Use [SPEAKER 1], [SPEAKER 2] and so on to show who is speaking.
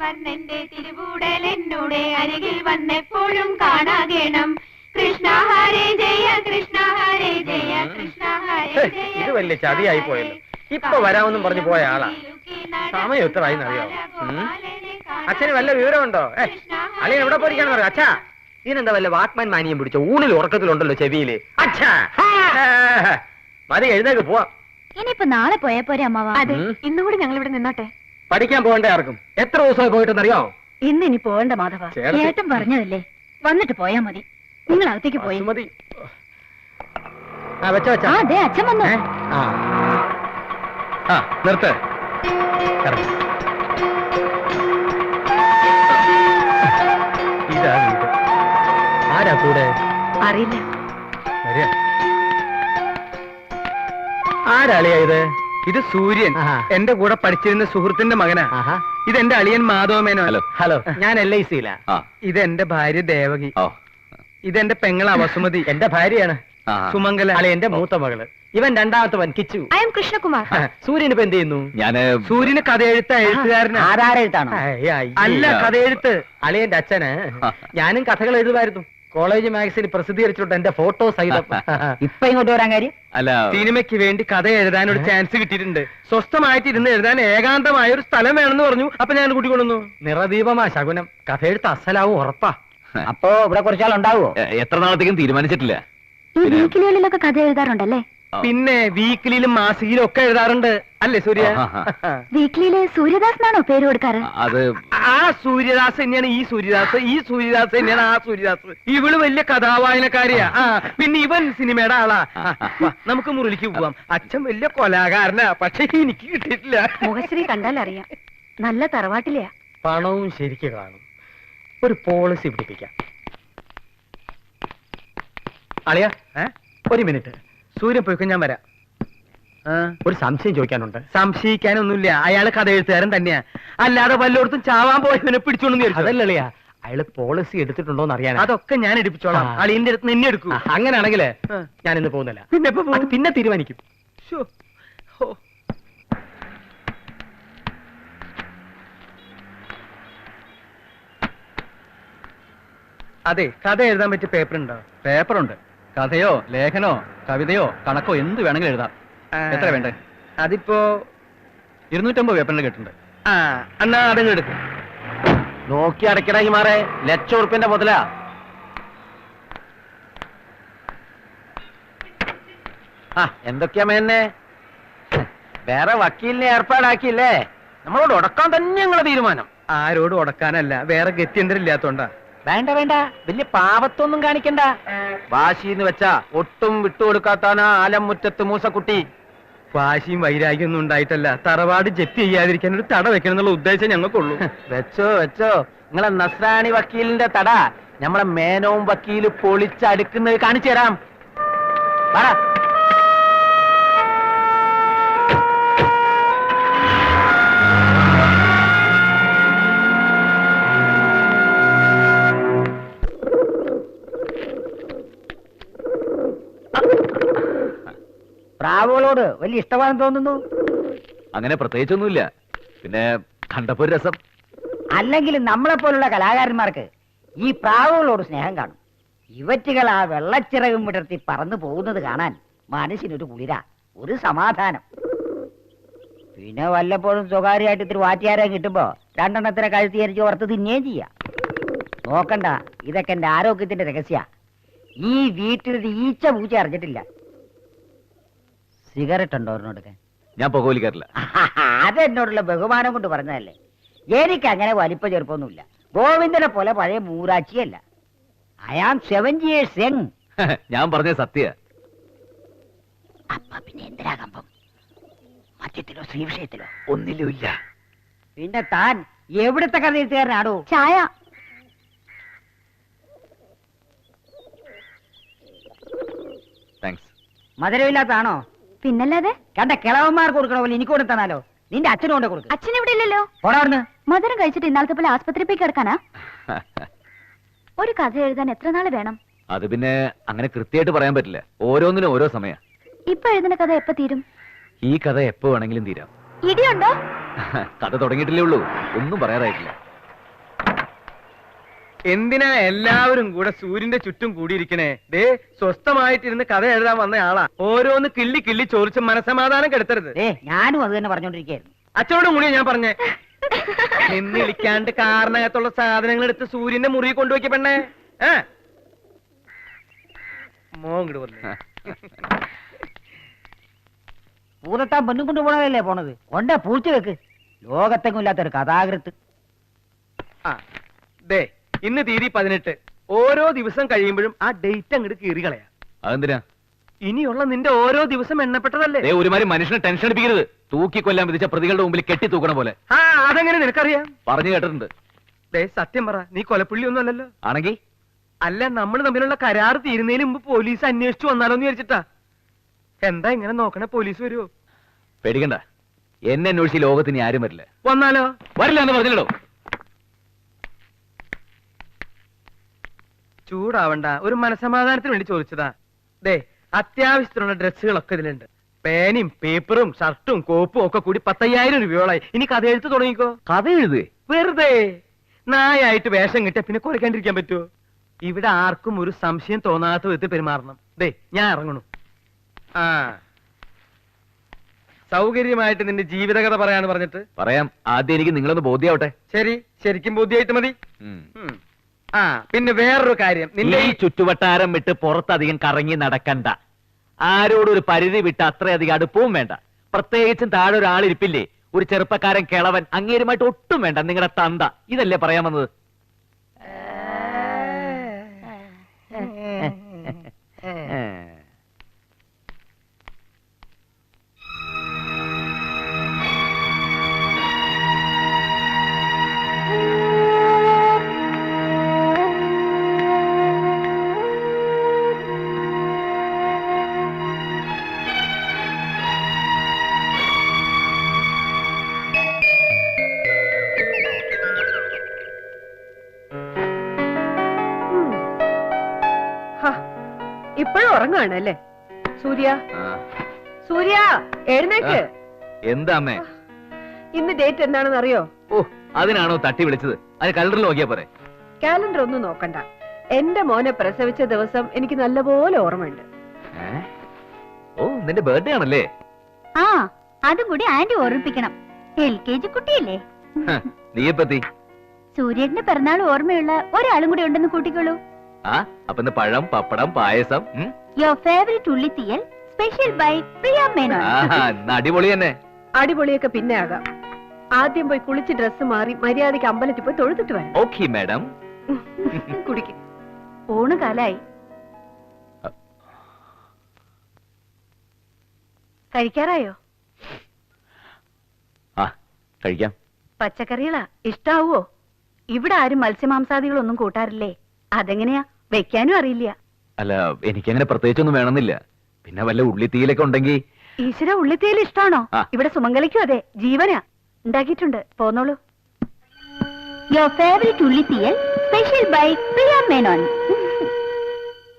[SPEAKER 1] വന്നെന്റെ തിരുവൂടൽ എന്നോടെ അരികിൽ വന്നെപ്പോഴും കാണാകേണം. കൃഷ്ണ ഹരേ ജയ കൃഷ്ണ ഹരേ ജയ കൃഷ്ണ ഹരേ ജയ.
[SPEAKER 2] ഇത് വലിയ ചതിയായി പോയല്ലോ. ഇപ്പൊ വരാമെന്നും പറഞ്ഞു പോയ ആളാ. സമയം എത്രയായി അറിയാവോ? അച്ഛന് വല്ല വിവരമുണ്ടോ? അളിയൻ എവിടെ പോയിരിക്കാന്ന് പറയാം. അച്ഛാ, ഇതിനെന്താ വല്ല വാക്മാൻ മാനിയം പിടിച്ചോ? ഊണിൽ ഉറക്കത്തിലുണ്ടല്ലോ ചെവിയില്. അച്ഛാ മതി, എഴുന്നേക്ക് പോവാം.
[SPEAKER 1] ഇനിയിപ്പോ നാളെ പോയാ പോരെ അമ്മാവാ? അതെ, ഇന്നും കൂടി ഞങ്ങൾ ഇവിടെ നിന്നോട്ടെ.
[SPEAKER 2] പഠിക്കാൻ പോകണ്ടേ ആർക്കും? എത്ര ദിവസമായി പോയിട്ടെന്നറിയോ?
[SPEAKER 1] ഇന്ന് ഇനി പോകണ്ട മാധവ, ചേട്ടൻ പറഞ്ഞതല്ലേ, വന്നിട്ട് പോയാ മതി. നിങ്ങൾ അകത്തേക്ക് പോയി
[SPEAKER 2] മതി. വെച്ചോ വെച്ചാ.
[SPEAKER 1] അതെ, അച്ഛൻ വന്നു.
[SPEAKER 2] നിർത്ത്. ഇതാ വീട്. ആരാ കൂടെ?
[SPEAKER 1] അറിയില്ല.
[SPEAKER 2] ആരാളിയാ ഇത്?
[SPEAKER 3] ഇത് സൂര്യൻ, എന്റെ കൂടെ പഠിച്ചിരുന്ന സുഹൃത്തിന്റെ മകനാ. ഇതെന്റെ അളിയൻ മാധവമേനോ.
[SPEAKER 2] ഹലോ, ഞാൻ LIC-ലാ.
[SPEAKER 3] ഇതെന്റെ ഭാര്യ ദേവകി. ഇതെന്റെ പെങ്ങളാ വസുമതി.
[SPEAKER 2] എന്റെ ഭാര്യയാണ്
[SPEAKER 3] സുമംഗല.
[SPEAKER 2] എന്റെ മൂത്ത മകള്. ഇവൻ രണ്ടാമത്തവൻ കിച്ചു.
[SPEAKER 1] I'm Krishnakumar.
[SPEAKER 2] സൂര്യൻ ഇപ്പൊ എന്ത് ചെയ്യുന്നു?
[SPEAKER 3] സൂര്യന് കഥ എഴുത്തുകാരനാ.
[SPEAKER 2] ആരാരെഴുത്താണ്?
[SPEAKER 3] അല്ല, കഥ എഴുത്ത്.
[SPEAKER 2] അളിയന്റെ അച്ഛന്. ഞാനും കഥകൾ എഴുതുമായിരുന്നു. കോളേജ് മാഗസിനിൽ പ്രസിദ്ധീകരിച്ചിട്ടുണ്ട് എന്റെ ഫോട്ടോ സഹിതം.
[SPEAKER 4] ഇപ്പൊ ഇങ്ങോട്ട് വരാൻ കാര്യം?
[SPEAKER 3] അല്ല, സിനിമയ്ക്ക് വേണ്ടി കഥ എഴുതാനൊരു ചാൻസ് കിട്ടിയിട്ടുണ്ട്. സ്വസ്ഥമായിട്ട് ഇരുന്ന് എഴുതാൻ ഏകാന്തമായ ഒരു സ്ഥലം വേണമെന്ന് പറഞ്ഞു. അപ്പൊ ഞാൻ കൂട്ടിക്കൊള്ളുന്നു.
[SPEAKER 2] നിറദീപമാ ശകുനം. കഥ എഴുത്ത് അസലാവും, ഉറപ്പാ.
[SPEAKER 4] അപ്പോ ഇവിടെ കുറച്ചാളുണ്ടാവോ?
[SPEAKER 5] എത്ര നാളത്തേക്കും തീരുമാനിച്ചിട്ടില്ല.
[SPEAKER 1] ഈ വീക്കിലികളിലൊക്കെ കഥ എഴുതാറുണ്ടല്ലേ?
[SPEAKER 3] പിന്നെ വീക്കിലിലും മാസികയിലും ഒക്കെ എഴുതാറുണ്ട് അല്ലേ സൂര്യ?
[SPEAKER 1] വീക്കിലിയില് സൂര്യദാസ് എന്നാണോ പേര് കൊടുക്കാറ്?
[SPEAKER 5] അത്
[SPEAKER 3] ആ സൂര്യദാസ് തന്നെയാണ് ഈ സൂര്യദാസ്, ഈ സൂര്യദാസ് തന്നെയാണ് ആ സൂര്യദാസ്. ഇവള് വലിയ കഥാവായനക്കാരിയാ. പിന്നെ ഇവൻ സിനിമയുടെ ആളാ. നമുക്ക് മുറിയിലേക്ക് പോവാം. അച്ഛൻ വലിയ കൊലാകാരനാ, പക്ഷെ എനിക്ക് കിട്ടിയിട്ടില്ല.
[SPEAKER 1] മുഖശ്രീ കണ്ടാൽ അറിയാം, നല്ല തറവാട്ടിലെയാ.
[SPEAKER 2] പണവും ശരിക്ക് കാണും. ഒരു പോളിസി പിടിപ്പിക്കാം. അളിയ, ഒരു മിനിറ്റ്.
[SPEAKER 3] സൂര്യൻ പോയിക്കോ, ഞാൻ വരാം.
[SPEAKER 2] ഒരു സംശയം ചോദിക്കാനുണ്ട്.
[SPEAKER 3] സംശയിക്കാനൊന്നുമില്ല, അയാള് കഥ എഴുത്തുകാരൻ തന്നെയാ. അല്ലാതെ വല്ലോടത്തും ചാവാൻ പോയവനെ പിടിച്ചോണ്ടെന്ന് വിചാരിച്ചു.
[SPEAKER 2] അതല്ല അളിയ, അയാള് പോളിസി എടുത്തിട്ടുണ്ടോന്ന് അറിയാൻ.
[SPEAKER 3] അതൊക്കെ ഞാൻ എടുപ്പിച്ചോളാം. അളിയന്റെ അടുത്ത് നിന്നെ എടുക്കൂ.
[SPEAKER 2] അങ്ങനെയാണെങ്കില് ഞാൻ ഇന്ന് പോകുന്നില്ല. പിന്നെ തീരുമാനിക്കും.
[SPEAKER 3] അതെ, കഥ എഴുതാൻ പറ്റിയ പേപ്പർ ഉണ്ടോ?
[SPEAKER 5] പേപ്പറുണ്ട്. കഥയോ ലേഖനോ കവിതയോ കണക്കോ എന്ത് വേണമെങ്കിലും എഴുതാം. എത്ര വേണ്ടേ?
[SPEAKER 3] അതിപ്പോ
[SPEAKER 5] 250 പേപ്പറിന് കിട്ടുന്നുണ്ട്.
[SPEAKER 3] എന്നാ അതങ്ങ് എടുക്കും.
[SPEAKER 2] നോക്കി അടയ്ക്കണമെങ്കിൽ മാറേ, ₹1,00,000 മുതലാ. എന്തൊക്കെയാ മേന്നെ? വേറെ വക്കീലിനെ ഏർപ്പാടാക്കിയില്ലേ? നമ്മളോട് ഉടക്കാൻ തന്നെ ഞങ്ങളെ തീരുമാനം.
[SPEAKER 3] ആരോട് ഉടക്കാനല്ല, വേറെ ഗത്യന്തരം ഇല്ലാത്തോണ്ടാ.
[SPEAKER 2] വേണ്ട വേണ്ട, വലിയ പാപത്തൊന്നും കാണിക്കണ്ട. വാശിന്ന് വെച്ചാ ഒട്ടും വിട്ടുകൊടുക്കാത്താനാ ആലമുറ്റത്ത് മൂസക്കുട്ടി.
[SPEAKER 3] വാശിയും വൈരാഗ്യം ഒന്നും ഉണ്ടായിട്ടല്ല, തറവാട് ജപ്തി ചെയ്യാതിരിക്കാൻ ഒരു തട വെക്കണം എന്നുള്ള ഉദ്ദേശം ഞങ്ങൾക്കുള്ളൂ.
[SPEAKER 2] വെച്ചോ വെച്ചോ, നിങ്ങളെ നസ്രാണി വക്കീലിന്റെ തട നമ്മളെ മേനോം വക്കീല് പൊളിച്ചടുക്കുന്നത് കാണിച്ചു തരാം.
[SPEAKER 4] പ്രാവുകളോട് വലിയ ഇഷ്ടമാണെന്ന് തോന്നുന്നു.
[SPEAKER 5] അങ്ങനെ പ്രത്യേകിച്ചൊന്നുമില്ല, പിന്നെ കണ്ടപ്പോ ഒരു രസം.
[SPEAKER 4] അല്ലെങ്കിൽ നമ്മളെ പോലുള്ള കലാകാരന്മാർക്ക് ഈ പ്രാവുകളോട് സ്നേഹം കാണും. ഇവറ്റുകൾ ആ വെള്ളച്ചിറകും വിടർത്തി പറന്നു പോകുന്നത് കാണാൻ മനസ്സിനൊരു കുളിര, ഒരു സമാധാനം. പിന്നെ വല്ലപ്പോഴും സ്വകാര്യമായിട്ട് ഇത്തിരി വാറ്റിയാരെ കിട്ടുമ്പോ 2 കഴുത്തി അരിച്ച് ഓർത്ത് തിന്നുകയും ചെയ്യാം. നോക്കണ്ട, ഇതൊക്കെ എന്റെ ആരോഗ്യത്തിന്റെ രഹസ്യ. ഈ വീട്ടിലൊരു ഈച്ച പൂച്ച അറിഞ്ഞിട്ടില്ല. സിഗരറ്റ് ഉണ്ടോ ഒരെണ്ണെടുക്കാൻ?
[SPEAKER 5] ഞാൻ പുകവലിക്കാറില്ല.
[SPEAKER 4] അതെന്നോടുള്ള ബഹുമാനം കൊണ്ട് പറഞ്ഞതല്ലേ. എനിക്ക് അങ്ങനെ വലിപ്പ ചെറുപ്പൊന്നുമില്ല. ഗോവിന്ദനെ പോലെ പഴയ മൂരാച്ചിയല്ല. I am 70 years young.
[SPEAKER 5] ഞാൻ പറഞ്ഞ സത്യ.
[SPEAKER 4] അപ്പ പിന്നെ എന്തിനാ കമ്പം? മദ്യത്തിലോ ശ്രീവിഷയത്തിലോ
[SPEAKER 5] ഒന്നിലുമില്ല.
[SPEAKER 4] പിന്നെ താൻ എവിടുത്തെ കഥ എഴുത്തുകാരനാടോ?
[SPEAKER 1] ചായ.
[SPEAKER 5] താങ്ക്സ്.
[SPEAKER 4] മധുരമില്ലാത്താണോ?
[SPEAKER 1] പിന്നല്ലാതെ.
[SPEAKER 4] കണ്ട കിളവന്മാർക്ക് കൊടുക്കണ പോലെ എനിക്ക് കൊണ്ട് തന്നാലോ? നിന്റെ അച്ഛനും കൊണ്ട് കൊടുക്കും.
[SPEAKER 1] അച്ഛൻ ഇവിടെ ഇല്ലല്ലോ.
[SPEAKER 4] പോടാർന്ന്.
[SPEAKER 1] മധുരം കഴിച്ചിട്ട് ഇന്നാളത്തെ പോലെ ആസ്പത്രി പോയി കിടക്കാനാ? ഒരു കഥ എഴുതാൻ എത്ര നാള് വേണം?
[SPEAKER 5] അത് പിന്നെ അങ്ങനെ കൃത്യമായിട്ട് പറയാൻ പറ്റില്ല, ഓരോന്നിനും ഓരോ സമയ.
[SPEAKER 1] ഇപ്പൊ എഴുതുന്ന കഥ എപ്പോ തീരും?
[SPEAKER 5] ഈ കഥ എപ്പോ വേണമെങ്കിലും തീരാം.
[SPEAKER 1] ഇടിയുണ്ടോ?
[SPEAKER 5] കഥ തുടങ്ങിയിട്ടില്ലേ ഉള്ളൂ, ഒന്നും പറയാറായിട്ടില്ല.
[SPEAKER 3] എന്തിനാ എല്ലാവരും കൂടെ സൂര്യന്റെ ചുറ്റും കൂടിയിരിക്കണേ? ദേ സ്വസ്ഥമായിട്ടിരുന്ന് കഥ എഴുതാൻ വന്ന ആളാ. ഓരോന്ന് കിള്ളി കിള്ളി ചോദിച്ച് മനസമാധാനം കെടുത്തരുത്.
[SPEAKER 4] ഞാനും അത് തന്നെ പറഞ്ഞോണ്ടിരിക്കുകയായിരുന്നു.
[SPEAKER 3] അച്ഛനോട് കൂടി ഞാൻ പറഞ്ഞേ, നിന്നിളിക്കാണ്ട് കാറിനകത്തുള്ള സാധനങ്ങൾ എടുത്ത് സൂര്യന്റെ മുറി കൊണ്ടുപോയി പെണ്ണേ. മോങ്ങട് വന്നു.
[SPEAKER 4] പൂതട്ടാൻ പെണ്ണും കൊണ്ട് പോണതല്ലേ പോണത്? കൊണ്ട പൂഴ്ച വെക്ക്. ലോകത്തെങ്ങും ഇല്ലാത്തൊരു കഥാകൃത്ത്.
[SPEAKER 3] ദേ ഇന്ന് തീയതി 18. ഓരോ ദിവസം കഴിയുമ്പോഴും ആ ഡേറ്റ് അങ്ങോട്ട് കീറി കളയാ.
[SPEAKER 5] അതെന്തിനാ?
[SPEAKER 3] ഇനിയുള്ള നിന്റെ ഓരോ ദിവസം എണ്ണപ്പെട്ടതല്ലേ?
[SPEAKER 5] ഒരുമാതിരി മനുഷ്യനെ ടെൻഷൻ അടിപ്പിക്കരുത്. തൂക്കിക്കൊല്ലാൻ വിധിച്ച പ്രതികളുടെ മുമ്പിൽ കെട്ടി തൂക്കണ പോലെ.
[SPEAKER 3] അതെങ്ങനെ നിനക്കറിയാം?
[SPEAKER 5] പറഞ്ഞു കേട്ടിട്ടുണ്ട്.
[SPEAKER 3] ദേ സത്യം പറ, നീ കൊലപ്പുള്ളി ഒന്നും അല്ലല്ലോ.
[SPEAKER 5] ആണെങ്കി
[SPEAKER 3] അല്ല, നമ്മൾ തമ്മിലുള്ള കരാർ തീരുന്നതിന് മുമ്പ് പോലീസ് അന്വേഷിച്ചു വന്നാലോന്ന് വിചാരിച്ചിട്ടാ. എന്താ ഇങ്ങനെ നോക്കണേ? പോലീസ് വരുമോ?
[SPEAKER 5] പേടിക്കണ്ട, എന്നെ അന്വേഷിച്ച് ലോകത്തിന് ആരും വരില്ല.
[SPEAKER 3] വന്നാലോ?
[SPEAKER 5] വരില്ല എന്ന് പറഞ്ഞല്ലോ.
[SPEAKER 3] ചൂടാവണ്ട, ഒരു മനസമാധാനത്തിന് വേണ്ടി ചോദിച്ചതാ. ദേ അത്യാവശ്യത്തിനുള്ള ഡ്രസ്സുകളൊക്കെ ഇതിലുണ്ട്. പേനയും പേപ്പറും ഷർട്ടും കോപ്പും ഒക്കെ കൂടി 10,000 രൂപയോളായി. ഇനി കഥ എഴുത്ത് തുടങ്ങിക്കോ.
[SPEAKER 5] കഥ എഴുതേ?
[SPEAKER 3] വെറുതെ നായായിട്ട് വേഷം കിട്ടിയ പിന്നെ കുറയ്ക്കാണ്ടിരിക്കാൻ പറ്റുമോ? ഇവിടെ ആർക്കും ഒരു സംശയം തോന്നാത്ത വിധത്തിൽ പെരുമാറണം. ദേ ഞാൻ ഇറങ്ങണു. സൗകര്യമായിട്ട് നിന്റെ ജീവിതകഥ പറയാന്ന് പറഞ്ഞിട്ട്
[SPEAKER 5] പറയാം. ആദ്യം എനിക്ക് നിങ്ങളൊന്ന് ബോധ്യാവട്ടെ.
[SPEAKER 3] ശരി, ശരിക്കും ബോധ്യായിട്ട് മതി. പിന്നെ വേറൊരു കാര്യം, നിന്റെ
[SPEAKER 5] ഈ ചുറ്റുവട്ടാരം വിട്ട് പുറത്തധികം കറങ്ങി നടക്കണ്ട. ആരോടും ഒരു പരിധി വിട്ട് അത്രയധികം അടുപ്പവും വേണ്ട. പ്രത്യേകിച്ചും താഴെ ഒരാളിരിപ്പില്ലേ, ഒരു ചെറുപ്പക്കാരൻ കിളവൻ, അങ്ങേരുമായിട്ട് ഒട്ടും വേണ്ട. നിങ്ങളുടെ തന്ത. ഇതല്ലേ പറയാൻ വന്നത്?
[SPEAKER 6] ഇപ്പോഴും ഉറങ്ങാണല്ലേ സൂര്യ? സൂര്യ എഴുന്നേക്ക്.
[SPEAKER 5] എന്താ അമ്മേ?
[SPEAKER 6] ഇന്ന് ഡേറ്റ് എന്താണെന്ന് അറിയോ?
[SPEAKER 5] ഓ, അതിനാണോ തട്ടി വിളിച്ചത്? അത് കലണ്ടറിൽ നോക്കിയാ പോരെ?
[SPEAKER 6] കാലണ്ടർ ഒന്നും നോക്കണ്ട. എന്റെ മോനെ പ്രസവിച്ച ദിവസം എനിക്ക് നല്ലപോലെ ഓർമ്മയുണ്ട്.
[SPEAKER 5] ഓ, നിന്റെ ബർത്ത്ഡേ ആണല്ലേ?
[SPEAKER 1] അതും കൂടി ആന്റി ഓർമ്മിപ്പിക്കണം. LKG കുട്ടിയല്ലേ?
[SPEAKER 5] നീയെപ്പത്തി
[SPEAKER 1] സൂര്യന്റെ പിറന്നാൾ ഓർമ്മയുള്ള ഒരാളും കൂടി ഉണ്ടെന്ന് കൂട്ടിക്കോളൂ.
[SPEAKER 5] അപ്പൊ പഴം, പപ്പടം, പായസം.
[SPEAKER 1] യുവർ ഫേവറേറ്റ് ഉള്ളിത്തീയൽ സ്പെഷ്യൽ ബൈ പ്രിയ മേനോൻ.
[SPEAKER 5] അടിപൊളി തന്നെ.
[SPEAKER 6] അടിപൊളിയൊക്കെ പിന്നെ ആകാം. ആദ്യം പോയി കുളിച്ച് ഡ്രസ്സ് മാറി മര്യാദയ്ക്ക് അമ്പലത്തിൽ പോയി തൊഴുതിട്ട് വരാം.
[SPEAKER 5] Okay madam.
[SPEAKER 6] കുടിക്ക്. ഊണ് കാലായി. കഴിക്കാറായോ?
[SPEAKER 5] കഴിക്കാം.
[SPEAKER 6] പച്ചക്കറികളാ ഇഷ്ടാവോ? ഇവിടെ ആരും മത്സ്യമാംസാദികളൊന്നും കൂട്ടാറില്ലേ? അതെങ്ങനെയാ? വെക്കാനും അറിയില്ല.
[SPEAKER 5] അല്ല, എനിക്കങ്ങനെ പ്രത്യേകിച്ചൊന്നും വേണമെന്നില്ല. പിന്നെ വല്ല ഉള്ളിത്തീയിലൊക്കെ ഉണ്ടെങ്കിൽ.
[SPEAKER 6] ഈശ്വര, ഉള്ളിത്തീയിൽ ഇഷ്ടാണോ? ഇവിടെ സുമംഗലിക്കും അതെ, ജീവനാ. ഉണ്ടാക്കിയിട്ടുണ്ട്, പോന്നോളൂ.
[SPEAKER 1] യുവർ ഫേവറേറ്റ് ഉള്ളിത്തീയൽ സ്പെഷ്യൽ ബൈ പ്രിയ മേനോൻ.